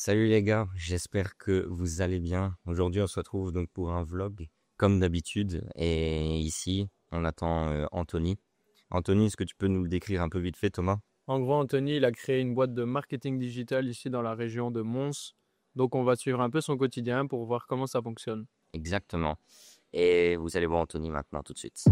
Salut les gars, j'espère que vous allez bien. Aujourd'hui, on se retrouve donc pour un vlog comme d'habitude et ici, on attend Anthony. Anthony, est-ce que tu peux nous le décrire un peu vite fait, Thomas? En gros, Anthony, il a créé une boîte de marketing digital ici dans la région de Mons. Donc, on va suivre un peu son quotidien pour voir comment ça fonctionne. Exactement. Et vous allez voir Anthony maintenant tout de suite.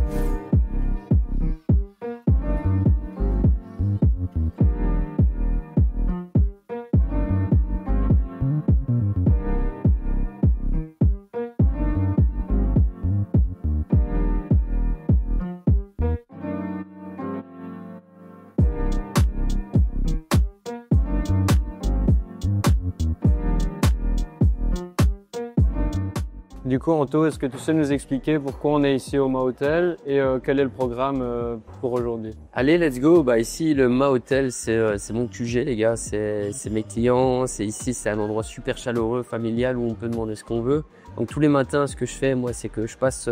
Du coup, Anto, est-ce que tu sais nous expliquer pourquoi on est ici au Ma Hotel et quel est le programme pour aujourd'hui? Allez, let's go. Bah ici, le Ma Hotel, c'est mon QG, les gars. C'est mes clients. C'est ici, c'est un endroit super chaleureux, familial où on peut demander ce qu'on veut. Donc tous les matins, ce que je fais, moi, c'est que je passe,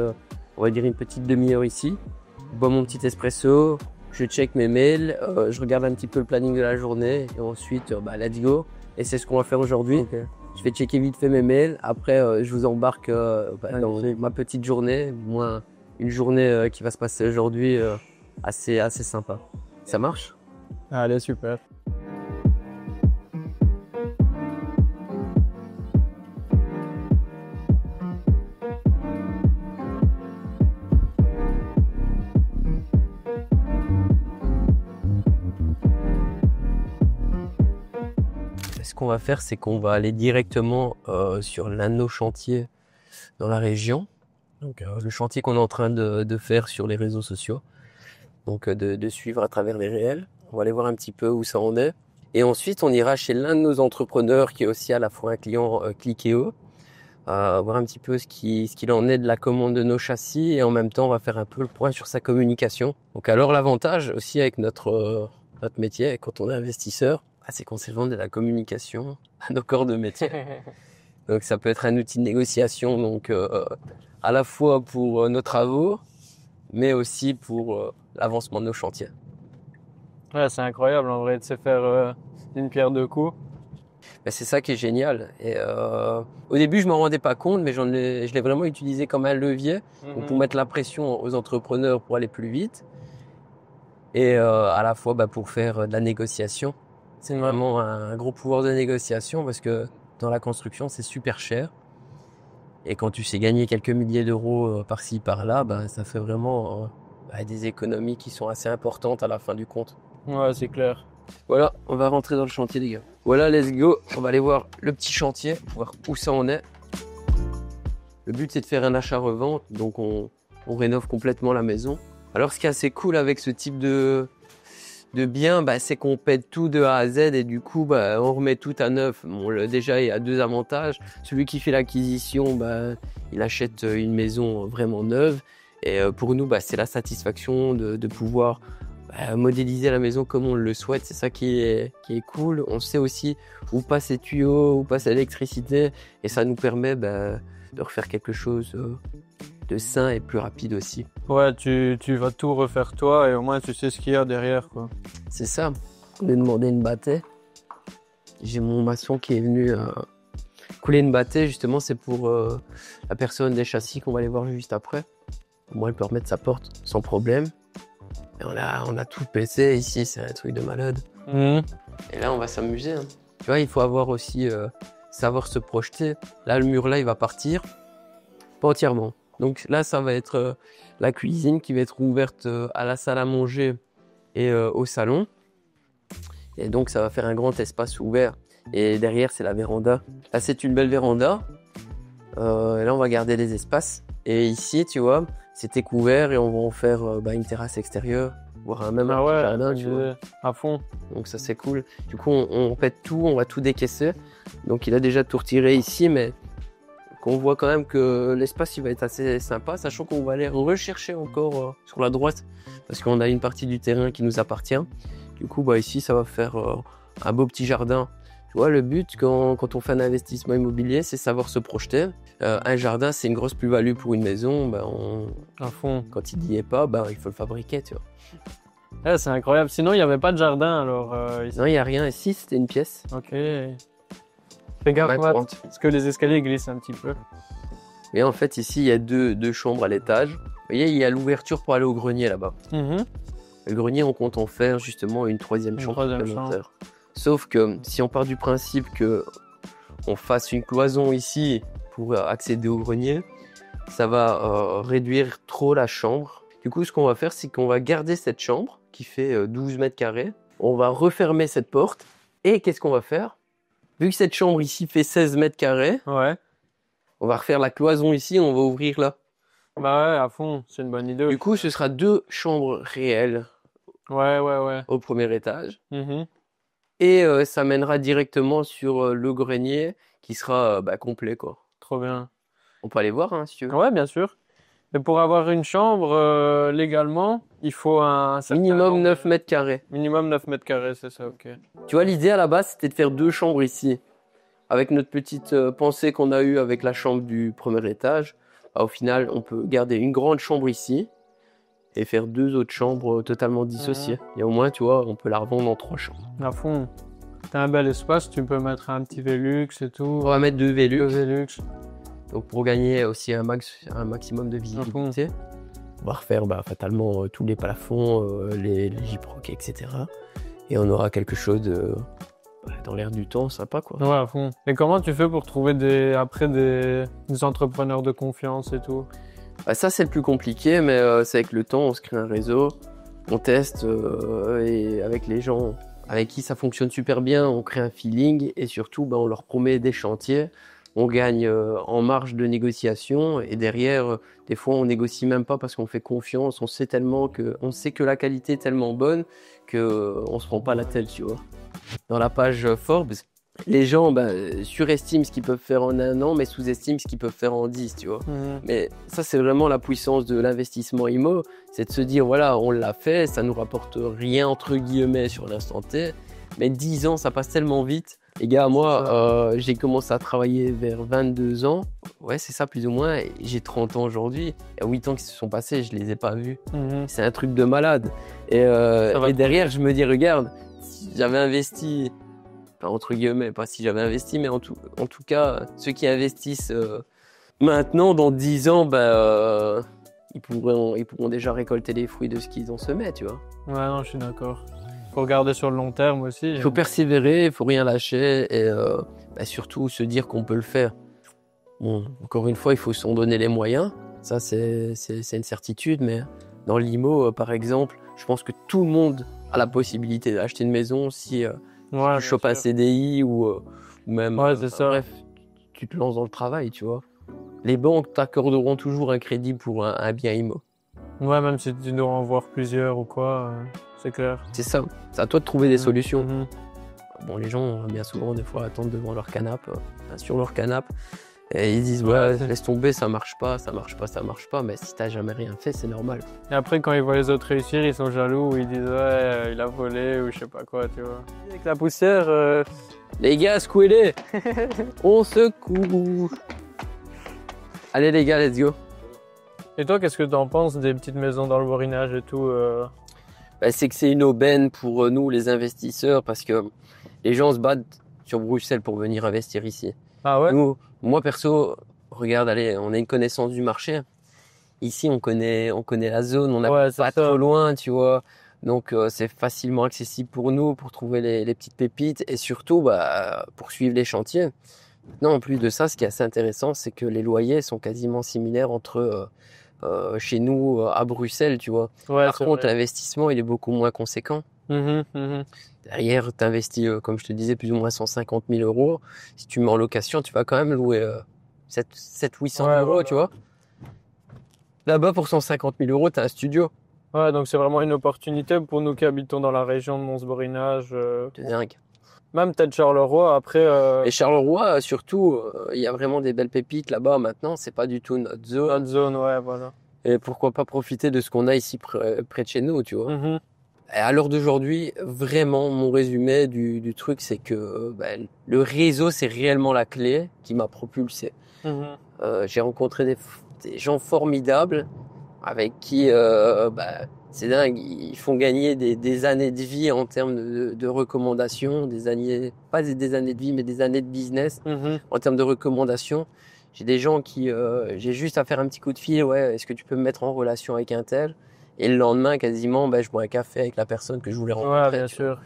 on va dire une petite demi-heure ici. Je bois mon petit espresso, je check mes mails, je regarde un petit peu le planning de la journée et ensuite, let's go. Et c'est ce qu'on va faire aujourd'hui. Ok. Je vais checker vite fait mes mails. Après, je vous embarque dans ma petite journée, moi, une journée qui va se passer aujourd'hui assez sympa. Ça marche? Allez, super. Ce qu'on va faire, c'est qu'on va aller directement sur l'un de nos chantiers dans la région. Donc, le chantier qu'on est en train de faire sur les réseaux sociaux. Donc, de suivre à travers les réels. On va aller voir un petit peu où ça en est. Et ensuite, on ira chez l'un de nos entrepreneurs qui est aussi à la fois un client Clickeo. Voir un petit peu ce qu'il en est de la commande de nos châssis. Et en même temps, on va faire un peu le point sur sa communication. Donc, alors, l'avantage aussi avec notre métier, quand on est investisseur, c'est qu'on sait vendre de la communication à nos corps de métier. Donc ça peut être un outil de négociation, donc à la fois pour nos travaux, mais aussi pour l'avancement de nos chantiers. Ouais, c'est incroyable en vrai de se faire une pierre deux coups. Ben, c'est ça qui est génial. Et au début, je m'en rendais pas compte, mais je l'ai vraiment utilisé comme un levier donc pour mettre la pression aux entrepreneurs pour aller plus vite, et à la fois pour faire de la négociation. C'est vraiment un gros pouvoir de négociation parce que dans la construction, c'est super cher. Et quand tu sais gagner quelques milliers d'euros par-ci, par-là, ça fait vraiment des économies qui sont assez importantes à la fin du compte. Ouais, c'est clair. Voilà, on va rentrer dans le chantier, les gars. Voilà, let's go. On va aller voir le petit chantier, voir où ça en est. Le but, c'est de faire un achat-revente, donc on rénove complètement la maison. Alors, ce qui est assez cool avec ce type de bien, c'est qu'on paie tout de A à Z et du coup, on remet tout à neuf. Bon, déjà, il y a deux avantages. Celui qui fait l'acquisition, il achète une maison vraiment neuve. Et pour nous, c'est la satisfaction de pouvoir modéliser la maison comme on le souhaite. C'est ça qui est cool. On sait aussi où passent les tuyaux, où passe l'électricité. Et ça nous permet de refaire quelque chose de sain et plus rapide aussi. Ouais, tu vas tout refaire toi et au moins tu sais ce qu'il y a derrière, quoi. C'est ça. On a demandé une bâtée. J'ai mon maçon qui est venu couler une bâtée. Justement, c'est pour la personne des châssis qu'on va aller voir juste après. Moi, elle peut remettre sa porte sans problème. Et on a tout PC ici, c'est un truc de malade. Et là, on va s'amuser. Hein. Tu vois, il faut avoir aussi savoir se projeter. Là, le mur là, il va partir. Pas entièrement. Donc là, ça va être la cuisine qui va être ouverte à la salle à manger et au salon. Et donc, ça va faire un grand espace ouvert. Et derrière, c'est la véranda. Là, c'est une belle véranda. Et là, on va garder les espaces. Et ici, tu vois, c'était couvert et on va en faire une terrasse extérieure, voire même un jardin, tu vois. À fond. Donc ça, c'est cool. Du coup, on pète tout, on va tout décaisser. Donc, il a déjà tout retiré ici, mais on voit quand même que l'espace il va être assez sympa, sachant qu'on va aller rechercher encore sur la droite, parce qu'on a une partie du terrain qui nous appartient. Du coup, ici, ça va faire un beau petit jardin. Tu vois, le but, quand on fait un investissement immobilier, c'est savoir se projeter. Un jardin, c'est une grosse plus-value pour une maison. À fond. Quand il n'y est pas, il faut le fabriquer, tu vois. Ouais, c'est incroyable. Sinon, il n'y avait pas de jardin alors ici. Non, il n'y a rien. Ici, c'était une pièce. Ok. Fais gaffe, Ouais, Matt, 30. parce que les escaliers glissent un petit peu. Et en fait, ici, il y a deux chambres à l'étage. Vous voyez, il y a l'ouverture pour aller au grenier là-bas. Le grenier, on compte en faire justement une troisième chambre supplémentaire. Sauf que si on part du principe que on fasse une cloison ici pour accéder au grenier, ça va réduire trop la chambre. Du coup, ce qu'on va faire, c'est qu'on va garder cette chambre qui fait 12 mètres carrés. On va refermer cette porte. Et qu'est-ce qu'on va faire? Vu que cette chambre ici fait 16 mètres carrés, Ouais. on va refaire la cloison ici, on va ouvrir là. Bah ouais, à fond, c'est une bonne idée. Du coup, ce sera 2 chambres réelles Ouais. au premier étage. Mhm. Et ça mènera directement sur le grenier qui sera complet, quoi. Trop bien. On peut aller voir, hein, si tu veux. Ouais, bien sûr. Mais pour avoir une chambre, légalement, il faut un certain Minimum nombre- 9 mètres carrés. Minimum 9 mètres carrés, c'est ça, ok. Tu vois, l'idée à la base, c'était de faire 2 chambres ici. Avec notre petite pensée qu'on a eue avec la chambre du premier étage, au final, on peut garder une grande chambre ici et faire 2 autres chambres totalement dissociées. Et au moins, tu vois, on peut la revendre en 3 chambres. À fond. T'as un bel espace, tu peux mettre un petit Velux et tout. On va mettre 2 Velux. 2 Velux. Donc pour gagner aussi un maximum de visibilité, on va refaire fatalement tous les plafonds, les gyprocs, etc. Et on aura quelque chose dans l'air du temps, sympa quoi. Ouais, à fond. Et comment tu fais pour trouver des entrepreneurs de confiance et tout? Ça c'est le plus compliqué, mais c'est avec le temps, on se crée un réseau, on teste et avec les gens avec qui ça fonctionne super bien, on crée un feeling et surtout on leur promet des chantiers. On gagne en marge de négociation et derrière, des fois, on négocie même pas parce qu'on fait confiance. On sait que la qualité est tellement bonne qu'on se prend pas la tête, tu vois. Dans la page Forbes, les gens surestiment ce qu'ils peuvent faire en 1 an, mais sous-estiment ce qu'ils peuvent faire en 10, tu vois. Mais ça, c'est vraiment la puissance de l'investissement IMO. C'est de se dire, voilà, on l'a fait, ça nous rapporte rien, entre guillemets, sur l'instant T. Mais 10 ans, ça passe tellement vite. Les gars, moi, j'ai commencé à travailler vers 22 ans. Ouais, c'est ça, plus ou moins. Et j'ai 30 ans aujourd'hui. Il y a 8 ans qui se sont passés, je les ai pas vus. C'est un truc de malade. Et derrière, je me dis, regarde, si j'avais investi, enfin, entre guillemets, pas si j'avais investi, mais en tout cas, ceux qui investissent maintenant, dans 10 ans, ils pourront déjà récolter les fruits de ce qu'ils ont semé, tu vois. Ouais, non, je suis d'accord. Faut regarder sur le long terme aussi. Il faut persévérer, il faut rien lâcher et surtout se dire qu'on peut le faire. Bon, encore une fois, il faut s'en donner les moyens. Ça, c'est une certitude, mais dans l'IMO, par exemple, je pense que tout le monde a la possibilité d'acheter une maison si tu chopes un CDI ou même... Ouais, c'est ça. Bref, tu te lances dans le travail, tu vois. Les banques t'accorderont toujours un crédit pour un bien IMO. Ouais, même si tu dois en voir plusieurs ou quoi, c'est clair. C'est ça, c'est à toi de trouver des solutions. Bon, les gens, bien souvent, des fois, attendent devant leur canapé, sur leur canapé, et ils disent, ouais, laisse tomber, ça marche pas, mais si t'as jamais rien fait, c'est normal. Et après, quand ils voient les autres réussir, ils sont jaloux, ou ils disent, ouais, il a volé, ou je sais pas quoi, tu vois. Avec la poussière... Les gars, secouez-les. On secoue. Allez, les gars, let's go. Et toi, qu'est-ce que t'en penses des petites maisons dans le borinage et tout C'est que c'est une aubaine pour nous, les investisseurs, parce que les gens se battent sur Bruxelles pour venir investir ici. Ah ouais? Nous, moi perso, regarde, allez, on a une connaissance du marché. Ici, on connaît la zone, on n'a pas trop loin, tu vois. Donc, c'est facilement accessible pour nous, pour trouver les petites pépites et surtout, pour suivre les chantiers. Non, en plus de ça, ce qui est assez intéressant, c'est que les loyers sont quasiment similaires entre chez nous à Bruxelles, tu vois. Ouais, Par contre, l'investissement, il est beaucoup moins conséquent. Derrière, tu investis, comme je te disais, plus ou moins 150 000 euros. Si tu mets en location, tu vas quand même louer 700-800 euros, tu vois. Là-bas, pour 150 000 euros, tu as un studio. Ouais, donc c'est vraiment une opportunité pour nous qui habitons dans la région de Mons-Borinage. C'est dingue. Même peut-être Charleroi, après... Et Charleroi, surtout, il y a vraiment des belles pépites là-bas. Maintenant, c'est pas du tout notre zone. Notre zone, ouais, voilà. Et pourquoi pas profiter de ce qu'on a ici près de chez nous, tu vois. Et à l'heure d'aujourd'hui, vraiment, mon résumé du truc, c'est que le réseau, c'est réellement la clé qui m'a propulsé. J'ai rencontré des gens formidables avec qui c'est dingue. Ils font gagner des années de vie en termes de recommandations, des années, pas des années de vie, mais des années de business en termes de recommandations. J'ai des gens qui, j'ai juste à faire un petit coup de fil, ouais, est-ce que tu peux me mettre en relation avec un tel? Et le lendemain, quasiment, je bois un café avec la personne que je voulais rencontrer. Ouais, bien sûr.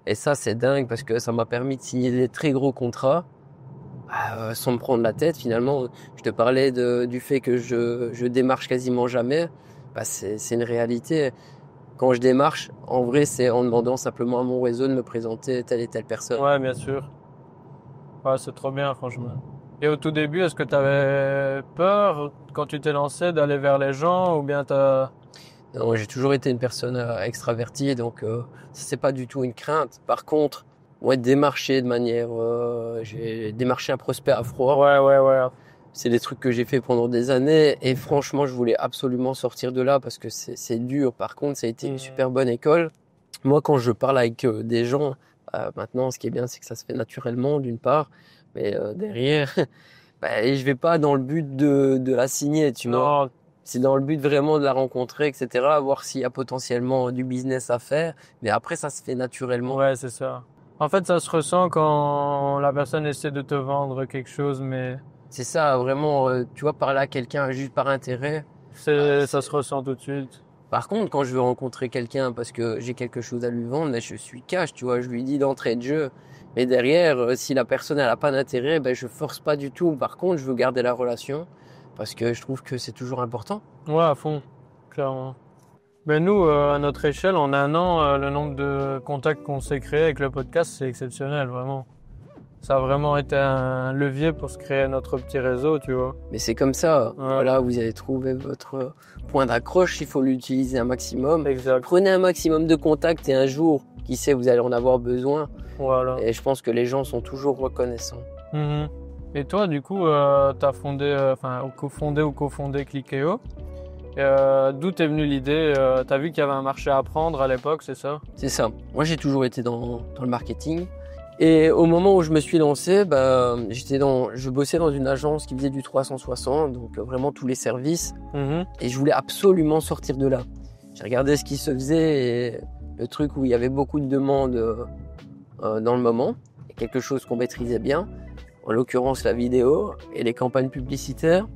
Et ça, c'est dingue parce que ça m'a permis de signer des très gros contrats sans me prendre la tête. Finalement, je te parlais du fait que je démarche quasiment jamais. C'est une réalité. Quand je démarche, en vrai, c'est en demandant simplement à mon réseau de me présenter telle et telle personne. Ouais, bien sûr. Ouais, c'est trop bien, franchement. Et au tout début, est-ce que tu avais peur quand tu t'es lancé d'aller vers les gens ou bien t'as... Non, j'ai toujours été une personne extravertie, donc c'est pas du tout une crainte. Par contre, ouais, démarcher de manière, j'ai démarché un prospect à froid. Ouais. C'est des trucs que j'ai fait pendant des années et franchement, je voulais absolument sortir de là parce que c'est dur. Par contre, ça a été une super bonne école. Moi, quand je parle avec des gens, maintenant, ce qui est bien, c'est que ça se fait naturellement d'une part, mais derrière, je vais pas dans le but de la signer, tu vois. C'est dans le but vraiment de la rencontrer, etc. Voir s'il y a potentiellement du business à faire. Mais après, ça se fait naturellement. Ouais, c'est ça. En fait, ça se ressent quand la personne essaie de te vendre quelque chose, mais... C'est ça, vraiment, tu vois, parler à quelqu'un juste par intérêt. Ça se ressent tout de suite. Par contre, quand je veux rencontrer quelqu'un parce que j'ai quelque chose à lui vendre, je suis cash, tu vois, je lui dis d'entrée de jeu. Mais derrière, si la personne elle a pas d'intérêt, je force pas du tout. Par contre, je veux garder la relation parce que je trouve que c'est toujours important. Ouais, à fond, clairement. Mais nous, à notre échelle, en un an, le nombre de contacts qu'on s'est créés avec le podcast, c'est exceptionnel, vraiment. Ça a vraiment été un levier pour se créer notre petit réseau, tu vois. Mais c'est comme ça. Ouais. Voilà, vous avez trouvé votre point d'accroche. Il faut l'utiliser un maximum. Exact. Prenez un maximum de contacts et un jour, qui sait, vous allez en avoir besoin. Voilà. Et je pense que les gens sont toujours reconnaissants. Et toi, du coup, t'as fondé, cofondé Clickeo. D'où t'es venue l'idée? T'as vu qu'il y avait un marché à prendre à l'époque, c'est ça? C'est ça. Moi, j'ai toujours été dans le marketing. Et au moment où je me suis lancé, je bossais dans une agence qui faisait du 360, donc vraiment tous les services. Et je voulais absolument sortir de là. J'ai regardé ce qui se faisait et le truc où il y avait beaucoup de demandes dans le moment, et quelque chose qu'on maîtrisait bien, en l'occurrence la vidéo et les campagnes publicitaires.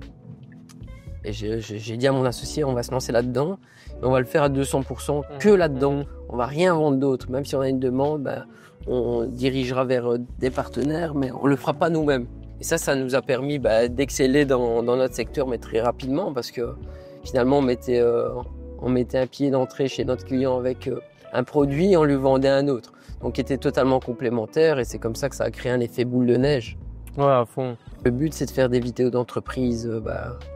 Et j'ai dit à mon associé, on va se lancer là-dedans, et on va le faire à 200% que là-dedans. On va rien vendre d'autre, même si on a une demande, on dirigera vers des partenaires, mais on le fera pas nous-mêmes. Et ça nous a permis d'exceller dans notre secteur, mais très rapidement, parce que finalement, on mettait un pied d'entrée chez notre client avec un produit et on lui vendait un autre. Donc, qui était totalement complémentaire, et c'est comme ça que ça a créé un effet boule de neige. Ouais, à fond. Le but, c'est de faire des vidéos d'entreprise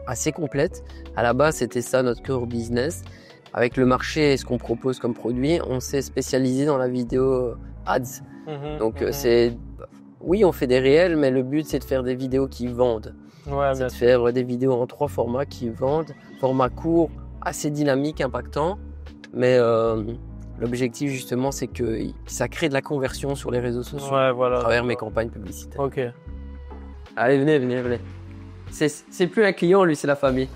assez complètes. À la base, c'était ça notre core business. Avec le marché et ce qu'on propose comme produit, on s'est spécialisé dans la vidéo ads. Donc oui, on fait des réels, mais le but c'est de faire des vidéos qui vendent. Ouais, c'est de faire des vidéos en 3 formats qui vendent, format court, assez dynamique, impactant. Mais l'objectif justement, c'est que ça crée de la conversion sur les réseaux sociaux à travers mes campagnes publicitaires. Ok. Allez, venez. C'est plus un client, lui, c'est la famille.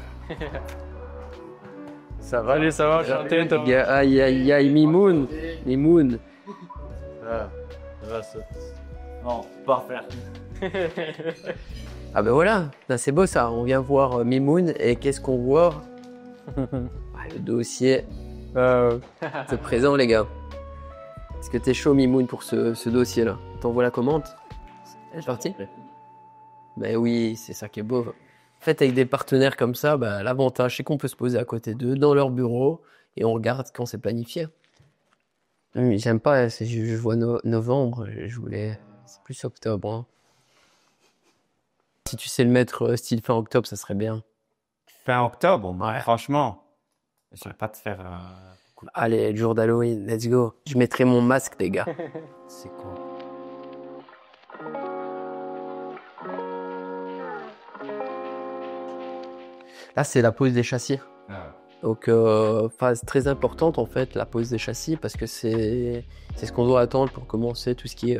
Ça va? Allez, ça va, enchanté. Aïe, Mimoun. Non, parfait. Ah voilà, c'est beau ça. On vient voir Mimoun et qu'est-ce qu'on voit? Le dossier. C'est présent, les gars. Est-ce que t'es chaud, Mimoun, pour ce dossier-là? T'envoies la commande? C'est parti? Ben oui, c'est ça qui est beau. En fait, avec des partenaires comme ça, l'avantage, c'est qu'on peut se poser à côté d'eux, dans leur bureau, et on regarde quand c'est planifié. J'aime pas, je vois novembre, je voulais... C'est plus octobre. Hein. Si tu sais le mettre style fin octobre, ça serait bien. Fin octobre? Ouais. Franchement, je vais pas te faire... Allez, jour d'Halloween, let's go. Je mettrai mon masque, les gars. C'est cool. Là, c'est la pose des châssis. Donc, phase très importante, en fait, la pose des châssis, parce que c'est ce qu'on doit attendre pour commencer tout ce qui est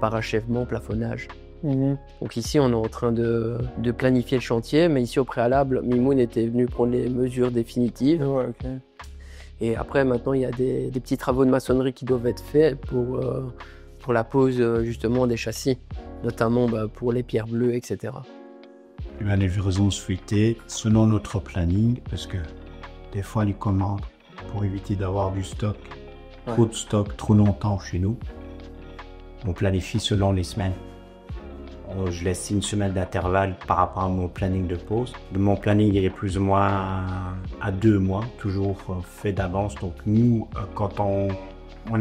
parachèvement, plafonnage. Donc ici, on est en train de planifier le chantier, mais ici, au préalable, Mimoun était venu prendre les mesures définitives. Ouais, ok. Et après, maintenant, il y a des petits travaux de maçonnerie qui doivent être faits pour la pose justement des châssis, notamment pour les pierres bleues, etc. La livraison se fait selon notre planning, parce que des fois, les commandes, pour éviter d'avoir du stock, trop de stock, trop longtemps chez nous, on planifie selon les semaines. Je laisse une semaine d'intervalle par rapport à mon planning de pause. Mon planning il est plus ou moins à 2 mois, toujours fait d'avance. Donc nous, quand on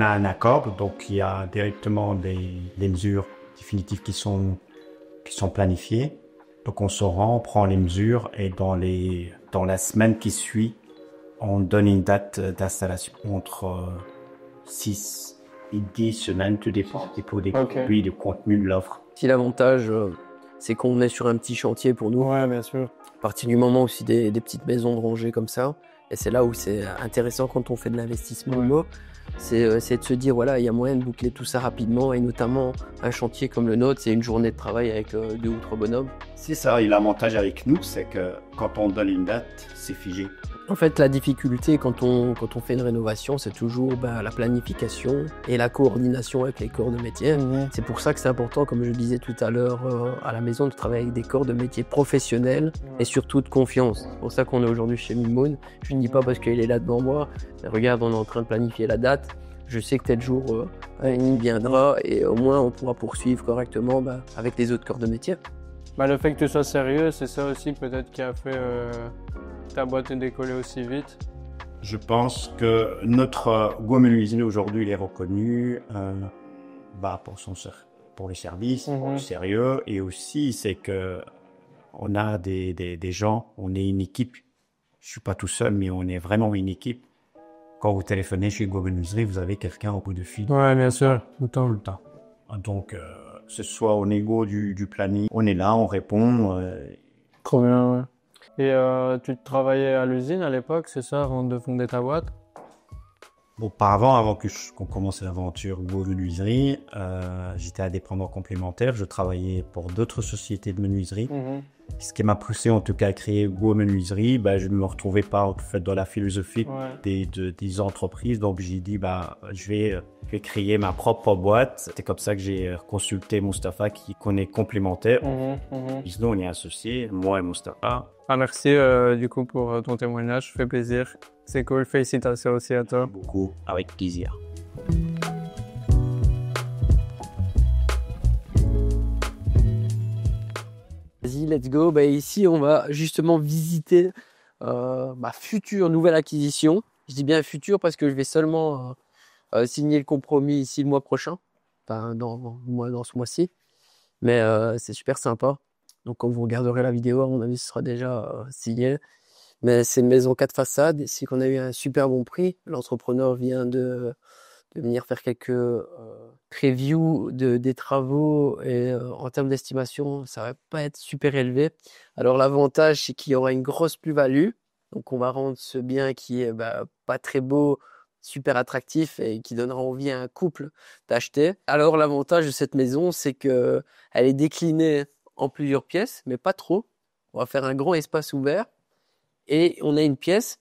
a un accord, donc il y a directement les mesures définitives qui sont planifiées. Donc on se rend, on prend les mesures et dans la semaine qui suit, on donne une date d'installation entre 6 et 10 semaines, tout dépend des produits, du contenu de l'offre. Si l'avantage, c'est qu'on est sur un petit chantier pour nous. Ouais, bien sûr. À partir du moment aussi des petites maisons de rangées comme ça, et c'est là où c'est intéressant quand on fait de l'investissement immo, c'est de se dire voilà, il y a moyen de boucler tout ça rapidement, et notamment un chantier comme le nôtre, c'est une journée de travail avec 2 ou 3 bonhommes. C'est ça, et l'avantage avec nous, c'est que quand on donne une date, c'est figé. En fait, la difficulté quand on fait une rénovation, c'est toujours la planification et la coordination avec les corps de métier. C'est pour ça que c'est important, comme je le disais tout à l'heure à la maison, de travailler avec des corps de métier professionnels et surtout de confiance. C'est pour ça qu'on est aujourd'hui chez Mimoun. Je ne dis pas parce qu'il est là devant moi. Mais regarde, on est en train de planifier la date. Je sais que tel jour, il viendra et au moins on pourra poursuivre correctement avec les autres corps de métier. Le fait que tu sois sérieux, c'est ça aussi peut-être qui a fait ta boîte est décollée aussi vite. Je pense que notre Go Menuiserie aujourd'hui, il est reconnu pour les services, pour le sérieux, et aussi c'est que on a des gens, on est une équipe. Je suis pas tout seul, mais on est vraiment une équipe. Quand vous téléphonez chez Go Menuiserie, vous avez quelqu'un au bout de fil. Ouais, bien sûr, tout le temps. Donc, ce soit au négo du planning, on est là, on répond. Trop bien, ouais. Et tu travaillais à l'usine à l'époque, c'est ça, avant de fonder ta boîte? Bon, avant qu'on commence l'aventure Go Menuiserie, j'étais indépendant complémentaire. Je travaillais pour d'autres sociétés de menuiserie. Ce qui m'a poussé en tout cas à créer Go Menuiserie, je ne me retrouvais pas en fait dans la philosophie des entreprises. Donc j'ai dit je vais créer ma propre boîte. C'était comme ça que j'ai consulté Mustapha qu'on est complémentaires. Sinon on est associés, moi et Mustapha. Merci du coup pour ton témoignage, ça fait plaisir. C'est cool, félicitations aussi à toi. Beaucoup, avec plaisir. Vas-y, let's go. Ici, on va justement visiter ma future nouvelle acquisition. Je dis bien future parce que je vais seulement signer le compromis ici le mois prochain, dans ce mois-ci. Mais c'est super sympa. Donc, quand vous regarderez la vidéo, à mon avis, ce sera déjà signé. Mais c'est une maison 4 façades. Ici, qu'on a eu un super bon prix. L'entrepreneur vient de venir faire quelques previews des travaux et en termes d'estimation, ça va pas être super élevé. Alors l'avantage, c'est qu'il y aura une grosse plus-value. Donc on va rendre ce bien qui est pas très beau, super attractif et qui donnera envie à un couple d'acheter. Alors l'avantage de cette maison, c'est que elle est déclinée en plusieurs pièces, mais pas trop. On va faire un grand espace ouvert et on a une pièce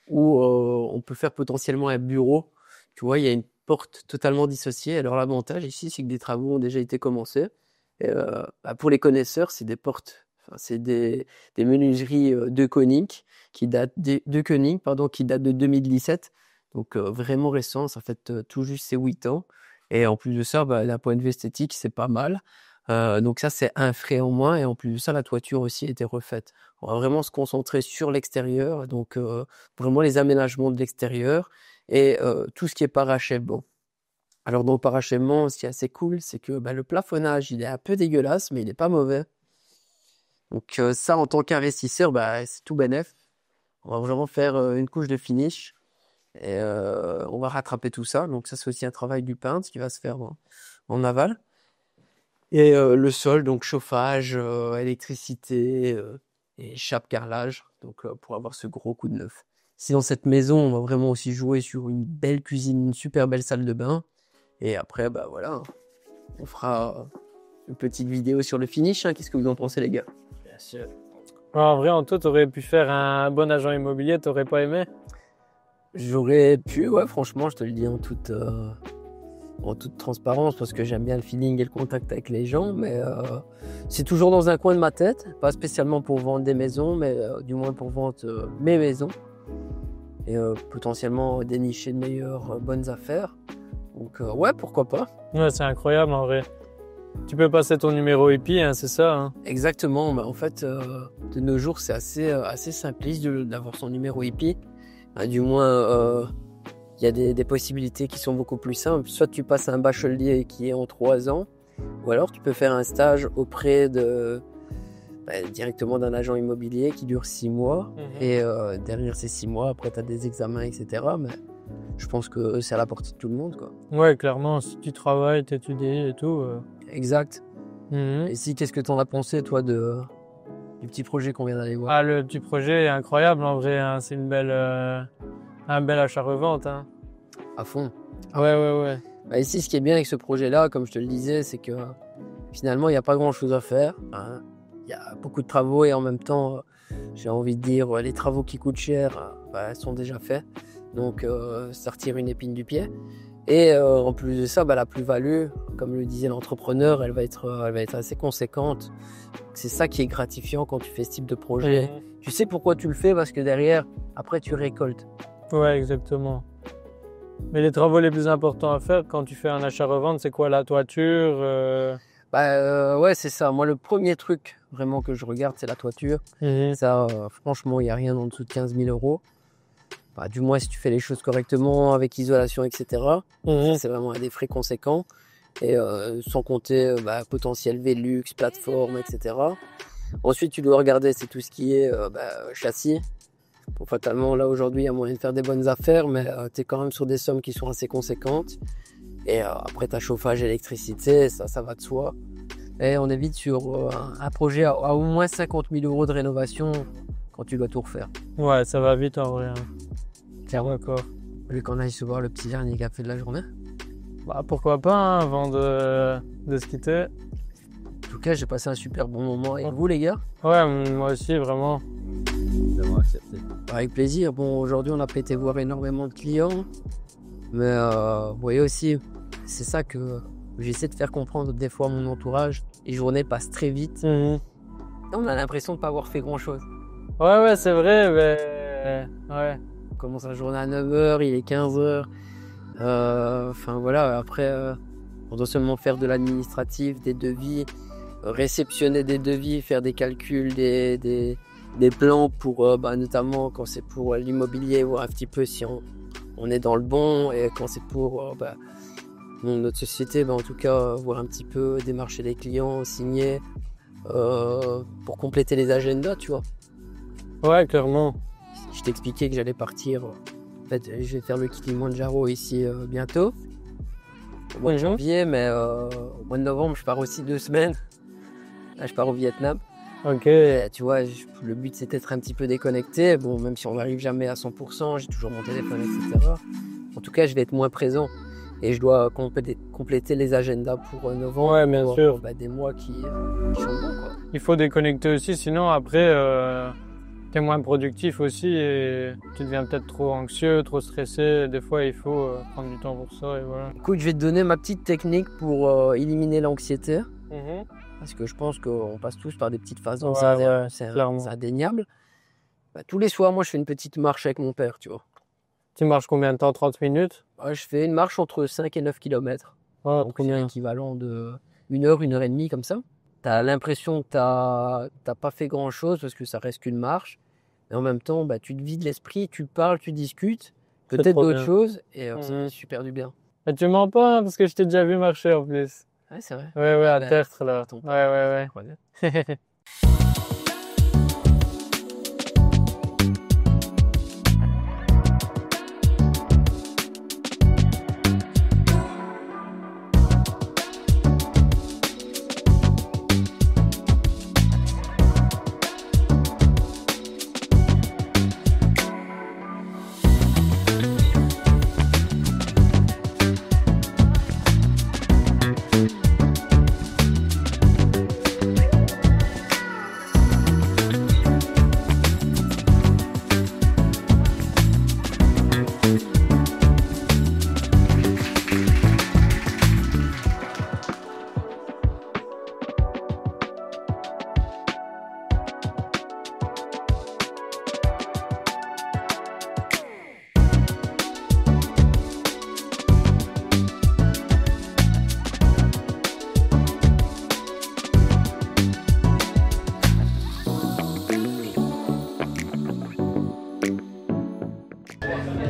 où on peut faire potentiellement un bureau. Tu vois, il y a une porte totalement dissociée. Alors l'avantage ici, c'est que des travaux ont déjà été commencés. Et, pour les connaisseurs, c'est des portes. Enfin, c'est des menuiseries de Koenig qui datent de 2017. Donc vraiment récent, ça fait tout juste ses 8 ans. Et en plus de ça, d'un point de vue esthétique, c'est pas mal. Donc ça, c'est un frais en moins. Et en plus de ça, la toiture aussi a été refaite. On va vraiment se concentrer sur l'extérieur. Donc vraiment les aménagements de l'extérieur. Et tout ce qui est parachèvement. Alors dans le parachèvement, ce qui est assez cool, c'est que le plafonnage, il est un peu dégueulasse, mais il n'est pas mauvais. Donc ça, en tant qu'investisseur, c'est tout bénef. On va vraiment faire une couche de finish et on va rattraper tout ça. Donc ça, c'est aussi un travail du peintre qui va se faire en aval. Et le sol, donc chauffage, électricité et chape carrelage, donc pour avoir ce gros coup de neuf. Si dans cette maison, on va vraiment aussi jouer sur une belle cuisine, une super belle salle de bain. Et après, voilà, on fera une petite vidéo sur le finish. Qu'est-ce que vous en pensez, les gars? Bien sûr. En vrai, Anto, t'aurais pu faire un bon agent immobilier, t'aurais pas aimé? J'aurais pu, ouais, franchement, je te le dis en toute transparence, parce que j'aime bien le feeling et le contact avec les gens, mais c'est toujours dans un coin de ma tête, pas spécialement pour vendre des maisons, mais du moins pour vendre mes maisons et potentiellement dénicher de meilleures bonnes affaires. Donc ouais, pourquoi pas. Ouais, c'est incroyable en vrai. Tu peux passer ton numéro hippie, hein, c'est ça, hein. Exactement, bah, en fait, de nos jours, c'est assez simpliste d'avoir son numéro hippie. Bah, du moins, il y a des possibilités qui sont beaucoup plus simples. Soit tu passes un bachelier qui est en 3 ans, ou alors tu peux faire un stage auprès directement d'un agent immobilier qui dure 6 mois. Et derrière ces 6 mois, après tu as des examens, etc. Mais je pense que c'est à la portée de tout le monde, quoi. Ouais, clairement, si tu travailles, t'étudies et tout. Exact. Et si, qu'est-ce que tu en as pensé, toi, du petit projet qu'on vient d'aller voir? Ah, le petit projet est incroyable en vrai, hein. C'est un bel achat-revente, hein. À fond. Ouais. Bah, ici, ce qui est bien avec ce projet-là, comme je te le disais, c'est que finalement, il n'y a pas grand-chose à faire, hein. Il y a beaucoup de travaux et en même temps, j'ai envie de dire, les travaux qui coûtent cher, sont déjà faits. Donc, ça retire une épine du pied. Et en plus de ça, la plus-value, comme le disait l'entrepreneur, elle va être assez conséquente. C'est ça qui est gratifiant quand tu fais ce type de projet. Tu sais pourquoi tu le fais, parce que derrière, après, tu récoltes. Ouais, exactement. Mais les travaux les plus importants à faire quand tu fais un achat-revente, c'est quoi, la toiture? Ouais, c'est ça. Moi, le premier truc vraiment que je regarde, c'est la toiture. Ça, franchement, il n'y a rien en dessous de 15 000 €. Du moins, si tu fais les choses correctement, avec isolation, etc. C'est vraiment des frais conséquents. Et sans compter potentiel Velux, plateforme, etc. Ensuite, tu dois regarder, c'est tout ce qui est châssis. Bon, fatalement, là, aujourd'hui, il y a moyen de faire des bonnes affaires, mais tu es quand même sur des sommes qui sont assez conséquentes. Et après, tu as chauffage, électricité, ça va de soi. Et on est vite sur un projet à au moins 50 000 € de rénovation quand tu dois tout refaire. Ouais, ça va vite en vrai, hein. Clairement. D'accord. Vu qu'on aille se voir le petit dernier café de la journée. Pourquoi pas, hein, avant de se quitter. En tout cas, j'ai passé un super bon moment avec vous, les gars. Ouais, moi aussi, vraiment. D'avoir accepté. Avec plaisir. Bon, aujourd'hui, on n'a pas été voir énormément de clients. Mais vous voyez aussi, c'est ça que j'essaie de faire comprendre des fois à mon entourage. Les journées passent très vite. On a l'impression de ne pas avoir fait grand-chose. Ouais, c'est vrai, mais... Ouais. On commence la journée à 9h, il est 15h. Voilà, après, on doit seulement faire de l'administratif, des devis, réceptionner des devis, faire des calculs, des plans pour, notamment quand c'est pour l'immobilier, voir un petit peu si on est dans le bon, et quand c'est pour notre société, en tout cas, voir un petit peu, démarcher les clients, signer, pour compléter les agendas, tu vois. Ouais, clairement. Je t'expliquais que j'allais partir. En fait, je vais faire le Kilimanjaro ici bientôt, au mois de janvier, mais au mois de novembre, je pars aussi 2 semaines. Là, je pars au Vietnam. Ok. Et, tu vois, le but, c'est d'être un petit peu déconnecté. Bon, même si on n'arrive jamais à 100%, j'ai toujours mon téléphone, etc. En tout cas, je vais être moins présent. Et je dois compléter les agendas pour novembre. Ouais, bien sûr. Des mois qui sont bons, quoi. Il faut déconnecter aussi, sinon après... T'es moins productif aussi et tu deviens peut-être trop anxieux, trop stressé. Des fois, il faut prendre du temps pour ça et voilà. Écoute, je vais te donner ma petite technique pour éliminer l'anxiété. Parce que je pense qu'on passe tous par des petites phases. C'est indéniable. Tous les soirs, moi, je fais une petite marche avec mon père, tu vois. Tu marches combien de temps? 30 minutes? Je fais une marche entre 5 et 9 km. Donc, c'est l'équivalent de 1 heure, 1 heure et demie, comme ça. T'as l'impression que t'as pas fait grand-chose parce que ça reste qu'une marche. Mais en même temps, tu te vides l'esprit, tu parles, tu discutes, peut-être d'autres choses, et ça fait super du bien. Mais tu mens pas, hein, parce que je t'ai déjà vu marcher en plus. Ouais, c'est vrai. Ouais, à Tertre, là. Ouais.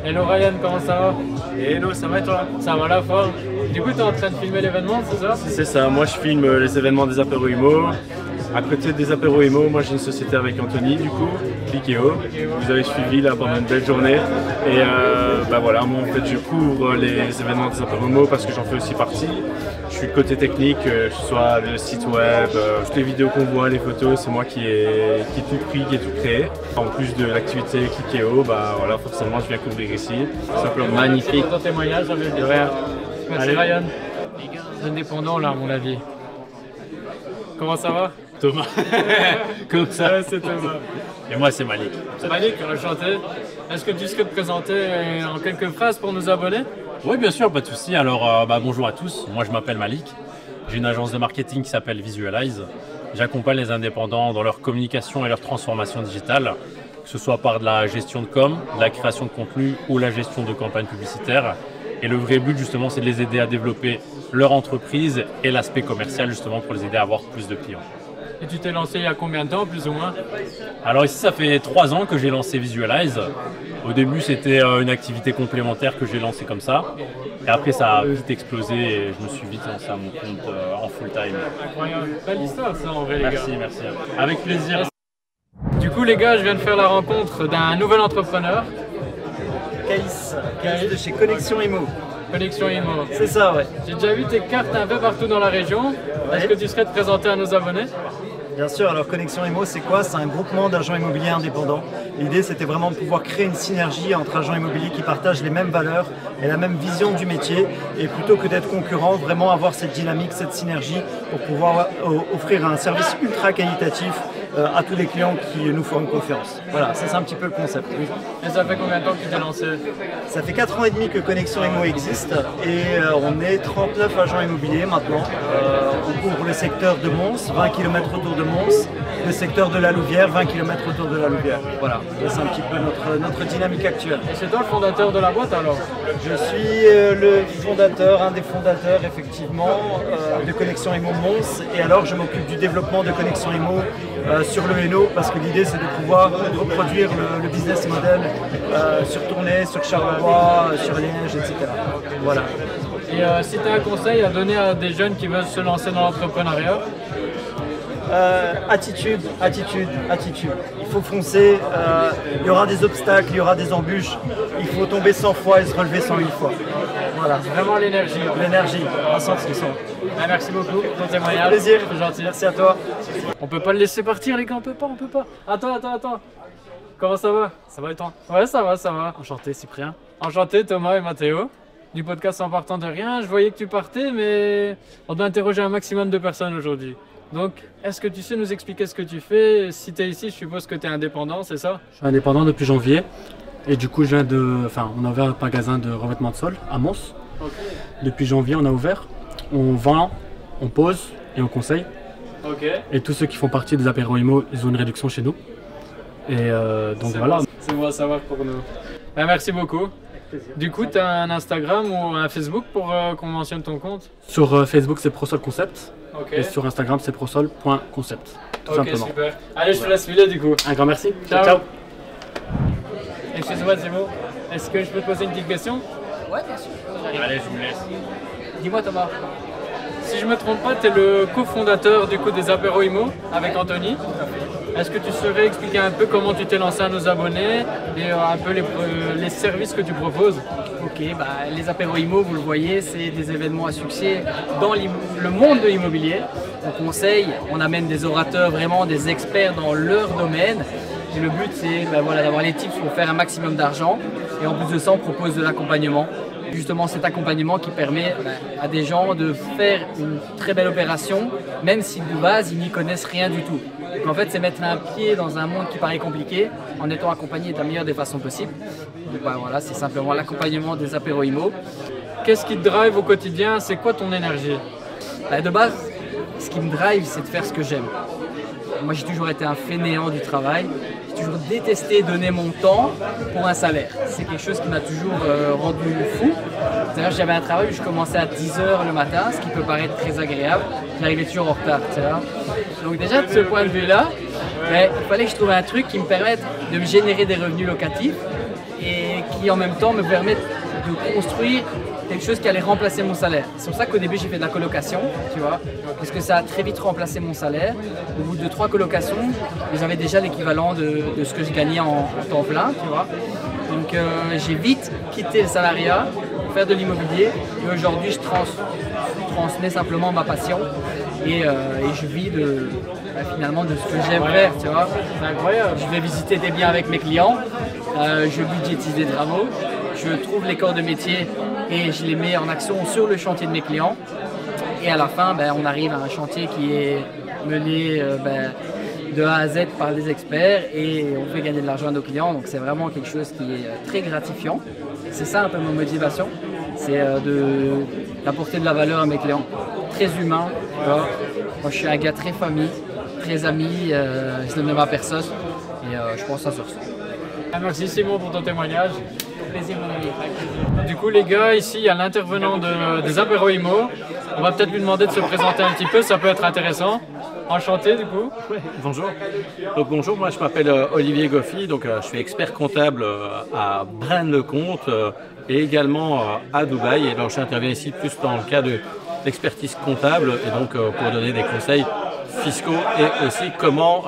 Hello Ryan, comment ça va? Hello, ça va et toi? Ça va la forme. Du coup, tu es en train de filmer l'événement, c'est ça? C'est ça, moi je filme les événements des apéros IMO. À côté des apéros IMO, moi j'ai une société avec Anthony du coup, Clickeo. Vous avez suivi là pendant une belle journée. Et voilà, moi en fait je couvre les événements des apéros IMO parce que j'en fais aussi partie. Je suis le côté technique, que ce soit le site web, toutes les vidéos qu'on voit, les photos, c'est moi qui ai tout pris, qui ai tout créé. En plus de l'activité Clickeo, voilà, forcément je viens couvrir ici. Simplement magnifique. Ton témoignage avec De rien. Merci Allez. Ryan. Indépendant là, à mon avis. Comment ça va? Thomas. Comme ça. Ouais, c'est Thomas. Et moi c'est Malik. Malik, enchanté. Est-ce que tu serais te présenter en quelques phrases pour nos abonnés? Oui, bien sûr, pas de souci. Alors, bonjour à tous. Moi, je m'appelle Malik. J'ai une agence de marketing qui s'appelle Visualize. J'accompagne les indépendants dans leur communication et leur transformation digitale, que ce soit par de la gestion de com, de la création de contenu ou la gestion de campagnes publicitaires. Et le vrai but, justement, c'est de les aider à développer leur entreprise et l'aspect commercial, justement, pour les aider à avoir plus de clients. Et tu t'es lancé il y a combien de temps, plus ou moins? Alors ici, ça fait 3 ans que j'ai lancé Visualize. Au début, c'était une activité complémentaire que j'ai lancée comme ça. Et après, ça a vite explosé et je me suis vite lancé à mon compte en full time. Incroyable. Belle histoire ça en vrai, les Merci, gars. merci. Avec plaisir. Du coup, les gars, je viens de faire la rencontre d'un nouvel entrepreneur. Caïs de chez Connexion Imo. Connexion Imo. C'est ça, ouais. J'ai déjà vu tes cartes un peu partout dans la région. Est-ce que tu serais te présenter à nos abonnés? Bien sûr, alors Connexion Imo, c'est quoi? C'est un groupement d'agents immobiliers indépendants. L'idée, c'était vraiment de pouvoir créer une synergie entre agents immobiliers qui partagent les mêmes valeurs et la même vision du métier. Et plutôt que d'être concurrents, vraiment avoir cette dynamique, cette synergie pour pouvoir offrir un service ultra qualitatif à tous les clients qui nous font une confiance. Voilà, ça c'est un petit peu le concept. Et ça fait combien de temps que tu t'es lancé? Ça fait 4 ans et demi que Connexion Imo existe et on est 39 agents immobiliers maintenant. On couvre le secteur de Mons, 20 km autour de Mons, le secteur de la Louvière, 20 km autour de la Louvière. Voilà, c'est un petit peu notre dynamique actuelle. Et c'est toi le fondateur de la boîte alors? Je suis le fondateur, un des fondateurs effectivement de Connexion Imo Mons et alors je m'occupe du développement de Connexion Imo sur le Hainaut parce que l'idée c'est de pouvoir reproduire le business model sur Tournai, sur Charleroi, sur Liège, etc. Voilà. Et si tu as un conseil à donner à des jeunes qui veulent se lancer dans l'entrepreneuriat? Attitude. Il faut foncer, il y aura des obstacles, il y aura des embûches, il faut tomber 100 fois et se relever 108 fois. Voilà. Vraiment l'énergie. L'énergie, à 100%. Merci beaucoup pour ton témoignage. Plaisir, C'est gentil. merci à toi. On peut pas le laisser partir les gars, on peut pas. Attends. Comment ça va? Ça va et toi? Ouais, ça va. Enchanté Cyprien. Enchanté Thomas et Mathéo. Du podcast En partant de rien, je voyais que tu partais, mais on doit interroger un maximum de personnes aujourd'hui. Donc, est-ce que tu sais nous expliquer ce que tu fais? Si tu es ici, je suppose que tu es indépendant, c'est ça? Je suis indépendant depuis janvier et du coup on a ouvert un magasin de revêtement de sol à Mons. Depuis janvier on a ouvert, on vend, on pose et on conseille. Ok. Et tous ceux qui font partie des apéros IMO, ils ont une réduction chez nous. Et donc voilà. C'est bon à savoir pour nous. Merci beaucoup. Du coup, tu as un Instagram ou un Facebook pour qu'on mentionne ton compte? Sur Facebook c'est ProSol Concept Ok. et sur Instagram c'est prosol.concept. Tout Ok, simplement. super. Allez, je te laisse filer du coup. Un grand merci. Ciao. Excuse-moi Thibaut, est-ce que je peux te poser une petite question? Ouais, bien sûr. Allez, je vous laisse. Dis-moi Thomas. Si je me trompe pas, tu es le cofondateur du coup des apéros IMO avec Anthony. Est-ce que tu saurais expliquer un peu comment tu t'es lancé à nos abonnés et un peu les services que tu proposes? Ok, les apéros IMO, vous le voyez, c'est des événements à succès dans le monde de l'immobilier. On conseille, on amène des orateurs, vraiment des experts dans leur domaine. Et le but, c'est d'avoir les tips pour faire un maximum d'argent. Et en plus de ça, on propose de l'accompagnement. Justement, cet accompagnement qui permet à des gens de faire une très belle opération, même si de base, ils n'y connaissent rien du tout. Donc en fait, c'est mettre un pied dans un monde qui paraît compliqué en étant accompagné de la meilleure des façons possibles. Donc voilà, c'est simplement l'accompagnement des apéros IMO. Qu'est-ce qui te drive au quotidien? C'est quoi ton énergie? De base, ce qui me drive, c'est de faire ce que j'aime. Moi, j'ai toujours été un fainéant du travail. J'ai toujours détesté donner mon temps pour un salaire. C'est quelque chose qui m'a toujours rendu fou. C'est-à-dire que j'avais un travail où je commençais à 10h le matin, ce qui peut paraître très agréable. J'arrivais toujours en retard. Donc déjà, de ce point de vue-là, il fallait que je trouve un truc qui me permette de me générer des revenus locatifs et qui en même temps me permettent de construire quelque chose qui allait remplacer mon salaire. C'est pour ça qu'au début j'ai fait de la colocation, tu vois, parce que ça a très vite remplacé mon salaire. Au bout de 3 colocations, j'avais déjà l'équivalent de ce que je gagnais en temps plein, tu vois. Donc j'ai vite quitté le salariat pour faire de l'immobilier et aujourd'hui je transmets simplement ma passion et je vis finalement de ce que j'aime faire, tu vois. C'est incroyable. Je vais visiter des biens avec mes clients, je budgétise des travaux, je trouve les corps de métier et je les mets en action sur le chantier de mes clients. Et à la fin, on arrive à un chantier qui est mené de A à Z par des experts et on fait gagner de l'argent à nos clients. Donc c'est vraiment quelque chose qui est très gratifiant. C'est ça un peu ma motivation, c'est d'apporter de la valeur à mes clients. Très humain. Moi je suis un gars très famille, très ami, je donne de ma personne et je pense que ça se ressent. Merci Simon pour ton témoignage. Plaisir mon ami. Du coup les gars, ici il y a l'intervenant des apéros IMO. On va peut-être lui demander de se présenter un petit peu, ça peut être intéressant. Enchanté du coup. Bonjour. Donc bonjour, moi je m'appelle Olivier Goffy, donc je suis expert comptable à Braine-le-Comte et également à Dubaï. Et donc j'interviens ici plus dans le cas de l'expertise comptable et donc pour donner des conseils fiscaux et aussi comment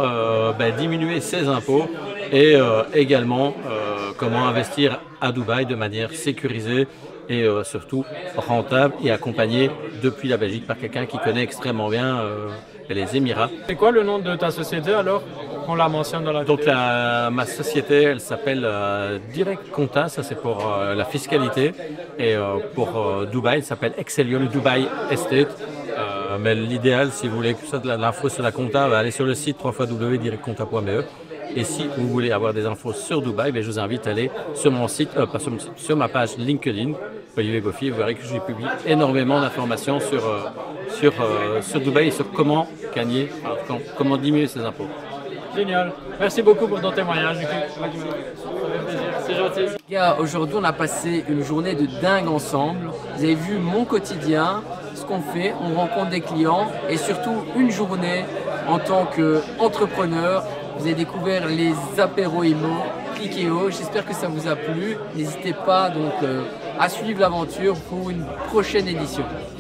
diminuer ses impôts et également comment investir à Dubaï de manière sécurisée et surtout rentable et accompagné depuis la Belgique par quelqu'un qui connaît extrêmement bien les Émirats. C'est quoi le nom de ta société alors? On la mentionne dans la Donc ma société, elle s'appelle Direct Compta, ça c'est pour la fiscalité, et pour Dubaï, elle s'appelle Excellium Dubai Estate. Mais l'idéal, si vous voulez que ça de l'info sur la compta, allez sur le site www.directcompta.be. Et si vous voulez avoir des infos sur Dubaï, je vous invite à aller sur mon site, sur ma page LinkedIn, Olivier Goffy. Vous verrez que je publie énormément d'informations sur Dubaï et sur comment gagner, comment diminuer ses impôts. Génial. Merci beaucoup pour ton témoignage. C'est gentil. Les gars, aujourd'hui on a passé une journée de dingue ensemble. Vous avez vu mon quotidien, ce qu'on fait, on rencontre des clients et surtout une journée en tant qu'entrepreneur. Vous avez découvert les apéros IMO, Clickéo. J'espère que ça vous a plu. N'hésitez pas donc à suivre l'aventure pour une prochaine édition.